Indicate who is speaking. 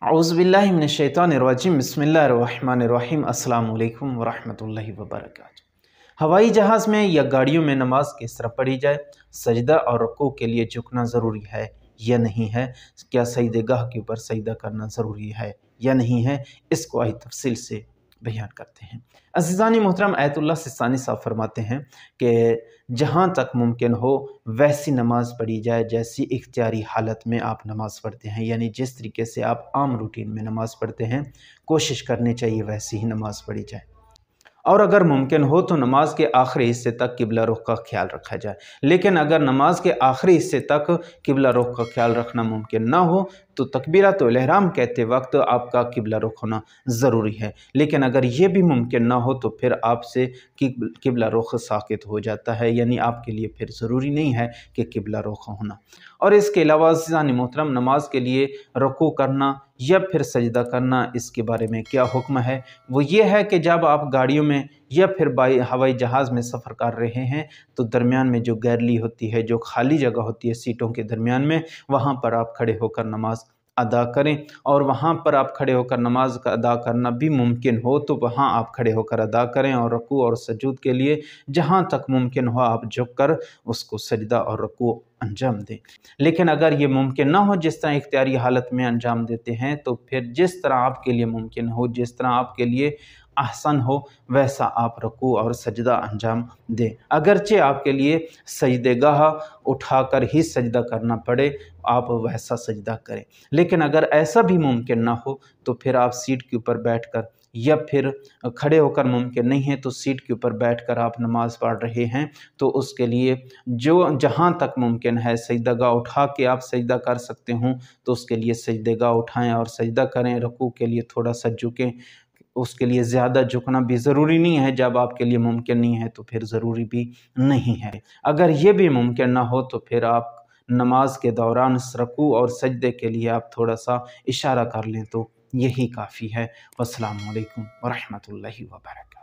Speaker 1: औज़ुबिल्लाहि मिनश्शैतानिर्रजीम बिस्मिल्लाहिर्रहमानिर्रहीम अस्सलामु अलैकुम वरहमतुल्लाहि वबरकातुहू। हवाई जहाज़ में या गाड़ियों में नमाज किस तरह पढ़ी जाए, सजदा और रुकू के लिए झुकना ज़रूरी है या नहीं है, क्या सजदेगाह के ऊपर सजदा करना ज़रूरी है या नहीं है, इसको आइए तफसील से बयान करते हैं। अज़ीज़ानी मोहतरम, आयतुल्लाह सिस्तानी साहब फरमाते हैं कि जहाँ तक मुमकिन हो वैसी नमाज़ पढ़ी जाए जैसी इख्तियारी हालत में आप नमाज़ पढ़ते हैं, यानी जिस तरीके से आप आम रूटीन में नमाज़ पढ़ते हैं कोशिश करनी चाहिए वैसी ही नमाज़ पढ़ी जाए। और अगर मुमकिन हो तो नमाज के आखिरी हिस्से तक किबला रुख का ख्याल रखा जाए। लेकिन अगर नमाज के आखिरी हिस्से तक किबला रुख का ख्याल रखना मुमकिन ना हो तो तकबीरतुल इहराम कहते वक्त आपका किबला रुख होना ज़रूरी है। लेकिन अगर ये भी मुमकिन ना हो तो फिर आपसे किबला रुख साकित हो जाता है, यानी आपके लिए फिर ज़रूरी नहीं है कि किबला रुख होना। और इसके अलावा अज़ीज़ानी मोहतरम, नमाज के लिए रुकू करना या फिर सजदा करना, इसके बारे में क्या हुक्म है? वो ये है कि जब आप गाड़ियों में या फिर हवाई जहाज़ में सफ़र कर रहे हैं तो दरमियान में जो गैलरी होती है, जो खाली जगह होती है सीटों के दरमियान में, वहाँ पर आप खड़े होकर नमाज अदा करें। और वहाँ पर आप खड़े होकर नमाज का अदा करना भी मुमकिन हो तो वहाँ आप खड़े होकर अदा करें। और रुकू और सजूद के लिए जहाँ तक मुमकिन हो आप झुक कर उसको सजदा और रुकू अंजाम दें। लेकिन अगर ये मुमकिन ना हो जिस तरह इख्तियारी हालत में अंजाम देते हैं तो फिर जिस तरह आपके लिए मुमकिन हो, जिस तरह आपके लिए आसान हो वैसा आप रुकू और सजदा अंजाम दें। अगरचे आपके लिए सजदेगाह उठाकर ही सजदा करना पड़े, आप वैसा सजदा करें। लेकिन अगर ऐसा भी मुमकिन ना हो तो फिर आप सीट के ऊपर बैठकर या फिर खड़े होकर मुमकिन नहीं है तो सीट के ऊपर बैठकर आप नमाज़ पढ़ रहे हैं तो उसके लिए जो जहाँ तक मुमकिन है सजदेगाह उठा के आप सजदा कर सकते हों तो उसके लिए सजदेगाह उठाएं और सजदा करें। रुकू के लिए थोड़ा सा झुकें, उसके लिए ज़्यादा झुकना भी ज़रूरी नहीं है। जब आपके लिए मुमकिन नहीं है तो फिर ज़रूरी भी नहीं है। अगर ये भी मुमकिन ना हो तो फिर आप नमाज के दौरान रुकू और सजदे के लिए आप थोड़ा सा इशारा कर लें तो यही काफ़ी है। अस्सलामु अलैकुम वरहमतुल्लाहि वबरकातुहू।